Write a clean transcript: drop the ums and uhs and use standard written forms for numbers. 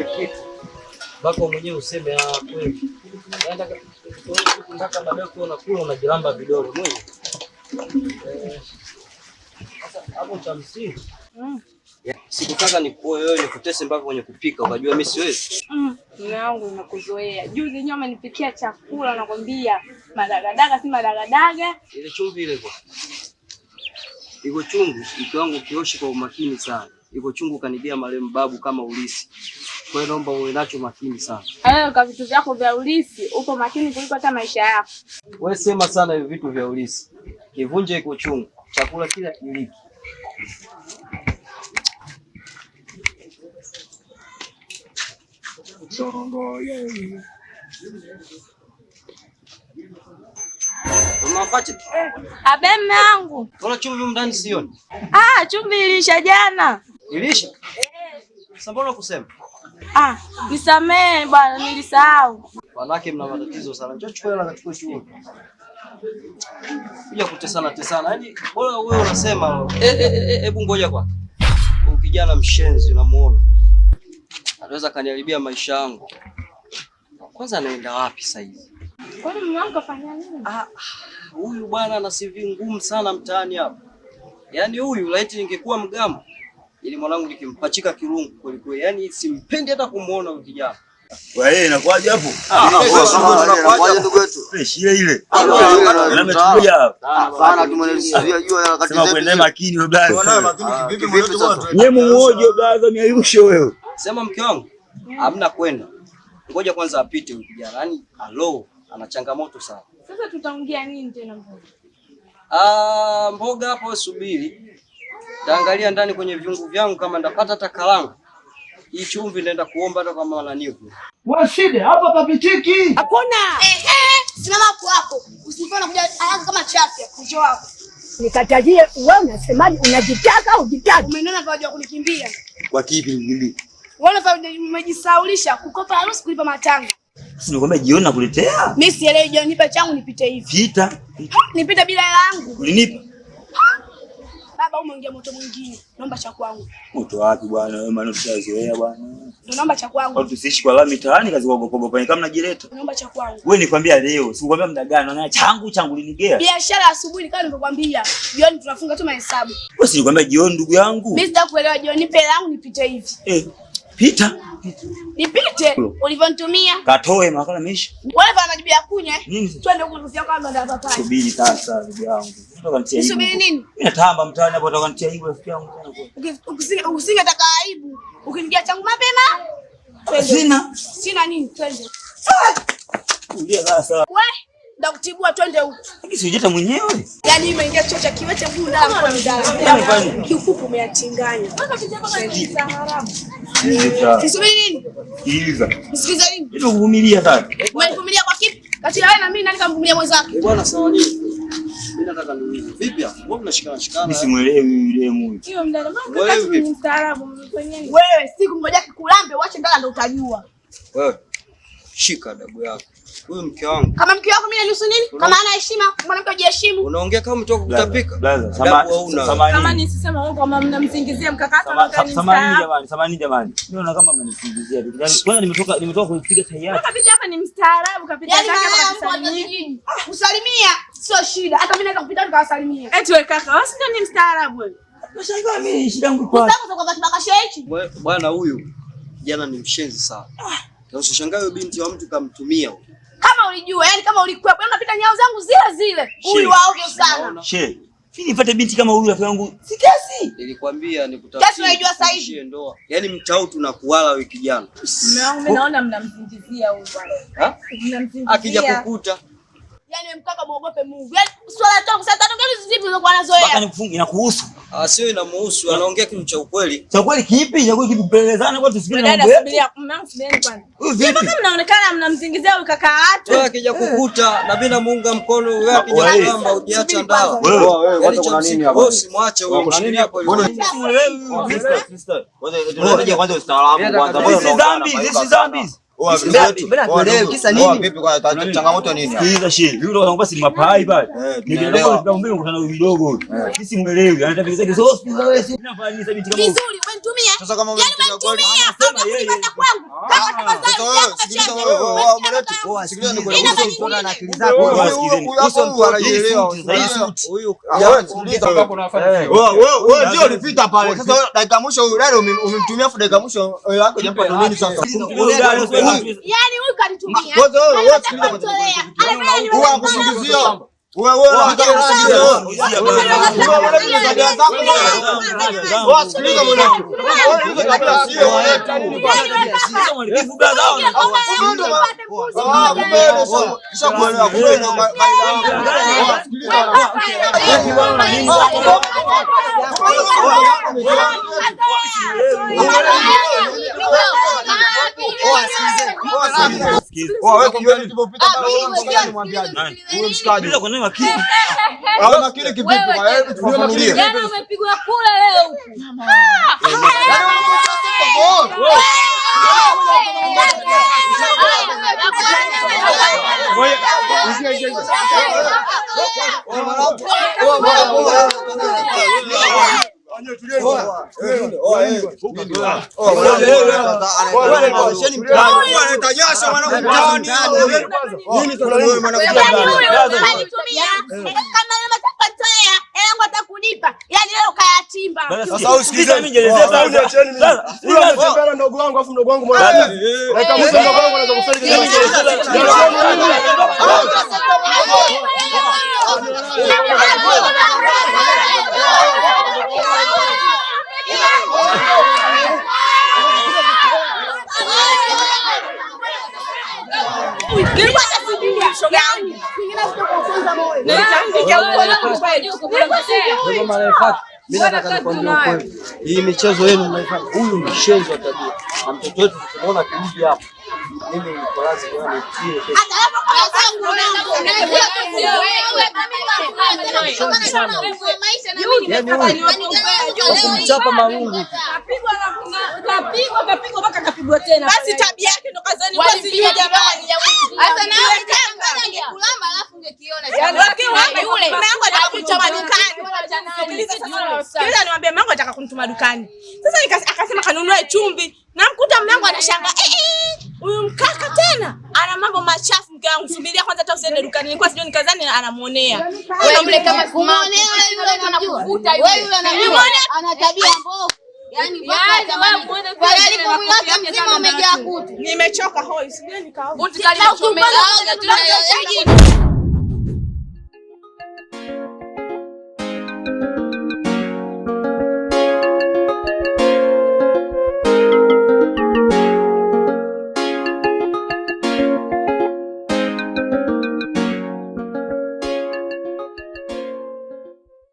kitu mpaka mwenyewe useme kweli. Mpaka baadaye unakula unajilamba vidole mwenyewe. Sasa hapo cha msingi. Sikutaka nikuoe wewe nikutese mpaka kwenye kupika ukajua mimi siwezi. Mume wangu nimekuzoea. Juzi nyama nipikia chakula nakwambia madagadaga si madagadaga. Ile chumvi ile kwa. Iko chungu, mke wangu kioshi kwa umakini sana. Iko chungu kanibia marehemu babu kama ulisi. Kwa hiyo naomba uwe nacho makini sana. Kwa vitu vyako vya ulisi upo makini kuliko hata maisha yako. Wewe sema sana hivi vitu vya ulisi. Kivunje iko chungu. Chakula kila kiliki. Unafaje? Abe mume wangu. Una chumvi ndani sioni? Chumvi ilisha jana. Ilisha? Sasa mbona kusema? Nisamee bwana nilisahau. Wanawake mna matatizo sana. Njoo chukua hela kachukue chumvi. Kuja kutesana. Yaani bora wewe unasema hebu ngoja kwa. Ukijana mshenzi unamuona. Anaweza kaniharibia maisha yangu. Kwanza anaenda wapi sasa hivi? Kwani mume wangu kafanya nini? Huyu bwana ana CV ngumu sana mtaani hapa. Yaani huyu laiti ningekuwa mgamo ili mwanangu nikimpachika kirungu kweli kweli. Yaani simpendi hata kumuona huyu kijana. Wewe inakuaje hapo? Inakuaje ndugu yetu? Fresh ile. Nimetulia hapa. Sana tumeelezea jua wakati zetu. Sema kwenda makini wewe blaza. Unaona makini kivipi mwetu wote? Yeye muoje blaza miayusho wewe. Sema mke wangu, hamna kwenda. Ngoja kwanza apite huyu kijana. Yaani ana changamoto sana. Sasa tutaongea nini tena mboga? Mboga hapo subiri. Taangalia ndani kwenye viungu vyangu kama ndapata hata karanga. Hii chumvi naenda kuomba hata kama wananivu. Waside hapa kapitiki. Hakuna. Simama hapo. Usifanye kuja haraka kama chapia. Njoo hapo. Nikatajie wewe unasemaje? Unajitaka au jitaki? Umeona kwa kunikimbia. Kwa kipi nikimbie? Wewe umejisaulisha kukopa harusi kulipa matanga. Sisi nikwambia jioni nakuletea. Mimi sielewi jioni nipe changu nipite hivi. Pita. Nipite bila hela yangu. Ulinipa? Baba umeongea moto mwingine. Naomba cha kwangu. Moto wapi bwana? Wewe maana tushazoea bwana. Ndio naomba cha kwangu. Watu tusiishi kwa lami mitaani kazi kwa gogogo kama najileta. Naomba cha kwangu. Wewe nikwambia leo, sikukwambia muda gani na changu linigea. Biashara asubuhi kama nilivyokuambia. Jioni tunafunga tu mahesabu. Wewe si nikwambia jioni ndugu yangu. Mimi sitakuelewa jioni nipe hela yangu nipite hivi. Pita. Nipite. Ulivyonitumia. Katoe makala meisha. Wewe bana majibu ya kunya. Twende huko ndugu yako kama ndo papai. Subiri sasa ndugu yangu. Toka nitia aibu. Subiri nini? Mimi natamba mtaani hapo toka nitia aibu rafiki yangu tena. Usingetaka aibu. Ukinigia changu mapema. Sina nini twende. Kulia sasa. Wewe ndakutibua twende huko. Lakini sijeta mwenyewe. Yaani imeingia chuo cha kiwete mguu ndani kwa ndani. Kiufupi umeyachanganya. Mpaka kijana kama haramu. Kisubiri nini? Sikiliza. Sikiliza nini? Ndio kuvumilia sasa. Umevumilia kwa kipi? Kati ya wewe na mimi nani kamvumilia mwenzake? Bwana sawa nini? Mimi nataka niulize. Vipi hapo? Mbona mnashikana? Mimi simuelewi yule mume. Hiyo mdada wangu ni mstaarabu mfanyeni. Wewe siku ngoja kikulambe uache ndala ndo utajua. Wewe shika adabu yako. Huyu mke wangu. Kama mke wako mimi nanihusu nini? Kama ana heshima, mwanamke hujiheshimu. Unaongea kama mtu kutapika. Kama nisisema wewe kama mnamsingizia mkakata samani jamani. Niona kama mnanisingizia. Kwanza nimetoka kupiga tayari. Kapita hapa ni mstaarabu kapita zake hapa kusalimia. Kusalimia sio shida. Hata mimi naweza kupita nikawasalimia. Eti wewe kaka, wewe ndio ni mstaarabu wewe. Nashangaa mimi shida yangu kwa. Unataka kwa kibakasha hichi? Bwana huyu jana ni mshenzi sana. Na usishangae huyo binti wa mtu kamtumia. Kama ulijua, yani kama ulikuwa, unapita nyao zangu zile. Huyu waovyo sana. She. Mimi nipate binti kama huyu rafiki yangu. Si kesi. Nilikwambia nikutafutie. Kesi unajua sasa hivi. Ndoa. Yaani mtao tunakuala wewe kijana. Mimi naona mnamsingizia huyu bwana. Mnamsingizia. Akija kukuta. Yaani wewe mkaka muogope Mungu. Yaani swala toka sasa tatu gani zipi ulizokuwa nazoea? Mpaka nikufunge inakuhusu. Sio inamuhusu, anaongea kitu cha ukweli. Cha ukweli kipi? Cha ukweli kupelezana kwa tusipige na mambo yetu. Mnamsubiri kwanza. Mpaka mnaonekana mnamsingizia huyu kaka watu. Wewe akija kukuta na bila muunga mkono wewe akija kwamba hujiacha ndawa. Wewe kwanza kuna nini hapa? Wewe simwache wewe. Kuna nini hapo? Sister. Kwanza ustaarabu kwanza. This is dhambi. Kisa nini? Vipi kwa changamoto nini? Sikiliza shehe. Yule anaomba si mapai pale. Ndio ndio mkutano vidogo. Sisi muelewi. Anataka zake zote za wewe. Tunafanya binti kama vizuri, wewe umemtumia. Sasa kama umemtumia kwani anasema yeye kwangu. Kama tafadhali sikiliza nikuona na akili zako. Huyu anaelewa. Huyu wewe ndio ulipita pale. Sasa dakika mwisho huyu dada umemtumia afu dakika mwisho yako jampa nini sasa? Yaani huyu kanitumia. Wewe sikiliza kwa huyu akusingizia. Wewe sikiliza mwanangu. Umepigwa kula leo. Sasa usikize mimi nielezee sasa. Sasa ndugu wangu afu ndugu wangu mwana. Kama ndugu wangu anaweza kusaidia. Mimi nataka nikwambie ukweli. Hii michezo yenu mnaifanya. Huyu mshenzi wa tabia. Na mtoto wetu tunaona kirudi hapa. Mimi niko lazima nitie pesa. Kumchapa marungu. Kapigwa mpaka kapigwa tena. Basi tabia yake ndo kazani kwa sisi jamani. Sasa na wewe kama angekulamba alafu ungekiona. Yule mangu atakuchoma dukani. Sikiliza niwaambie mangu ataka kunituma dukani. Sasa akasema kanunue chumvi. Namkuta mlango anashangaa. Huyu mkaka tena ana mambo machafu mke wangu. Subiria kwanza hata usiende dukani. Nilikuwa sijui nikazani anamuonea. Wewe yule kama kumuonea yule anakuvuta yule. Wewe yule ana tabia mbovu. Yaani wewe muone kwa alipo wake mzima umejaa kutu. Nimechoka hoi. Sijui nikaoga. Buti kali chomea.